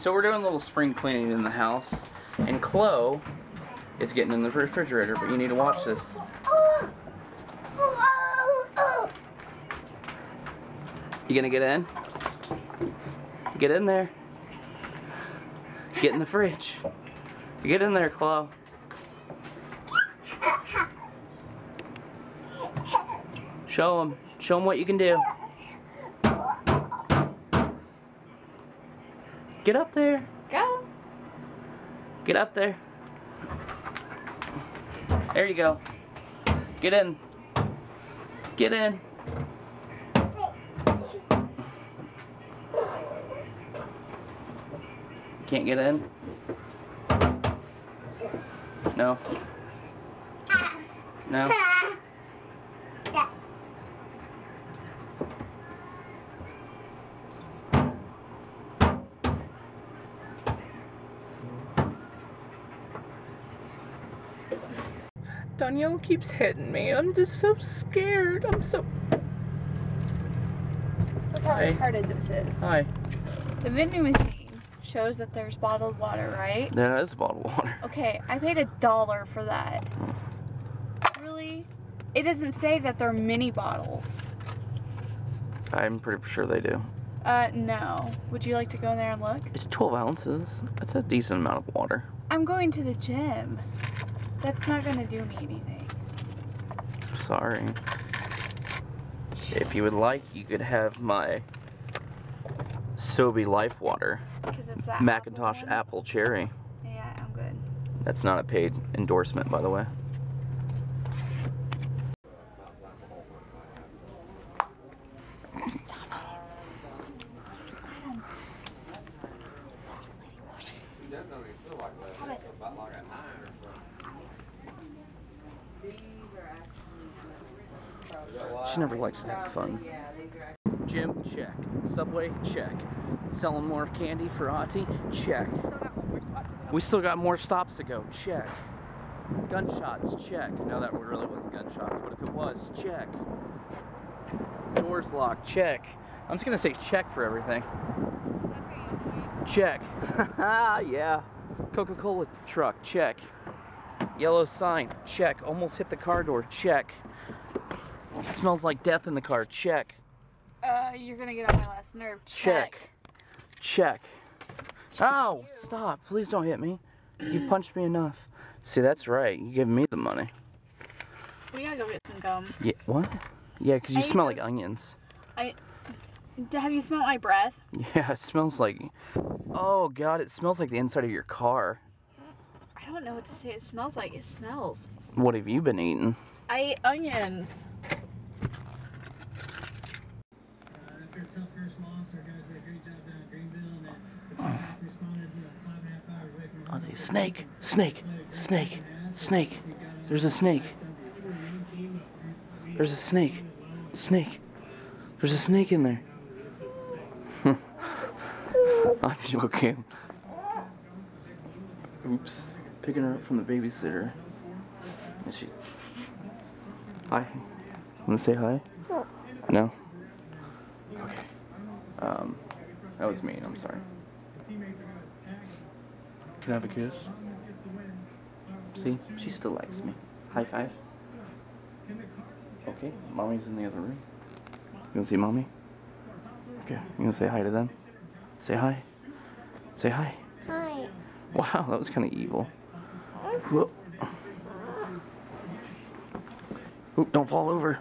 So we're doing a little spring cleaning in the house, and Chloe is getting in the refrigerator, but you need to watch this. You gonna get in? Get in there. Get in the fridge. Get in there, Chloe. Show him. Show him what you can do. Get up there. Go. Get up there. There you go. Get in. Get in. Can't get in? No. No. Danielle keeps hitting me. I'm just so scared. I'm so... Look how retarded this is. Hi. The vending machine shows that there's bottled water, right? That is bottled water. Okay, I paid $1 for that. Really? It doesn't say that they're mini bottles. I'm pretty sure they do. No. Would you like to go in there and look? It's 12 ounces. That's a decent amount of water. I'm going to the gym. That's not going to do me anything. Sorry. If you would like, you could have my Sobe Life Water. Because it's that Macintosh apple cherry. Yeah, I'm good. That's not a paid endorsement, by the way. She never likes to have fun. Gym, check. Subway, check. Selling more candy for Auntie, check. We still got more stops to go, check. Gunshots, check. No, that really wasn't gunshots, but if it was, check. Doors locked, check. I'm just gonna say check for everything. Check. Yeah. Coca-Cola truck, check. Yellow sign, check. Almost hit the car door, check. It smells like death in the car, check. You're gonna get on my last nerve. Check. Check. Ow! Stop. Please don't hit me. You punched me enough. See, that's right. You give me the money. We gotta go get some gum. Yeah, what? Yeah, because you smell like onions. Have you smelled my breath? Yeah, it smells like... Oh, God, it smells like the inside of your car. I don't know what to say it smells like. It smells. What have you been eating? I ate onions. Snake, snake, snake, snake. There's a snake. There's a snake. Snake. There's a snake in there. I'm joking. Oops. Picking her up from the babysitter. And she... Hi. Want to say hi? No? Okay. That was mean. I'm sorry. Can I have a kiss? See? She still likes me. High five. Okay. Mommy's in the other room. You want to see Mommy? Okay. You want to say hi to them? Say hi. Say hi. Hi. Wow, that was kind of evil. Whoop. Oop, don't fall over.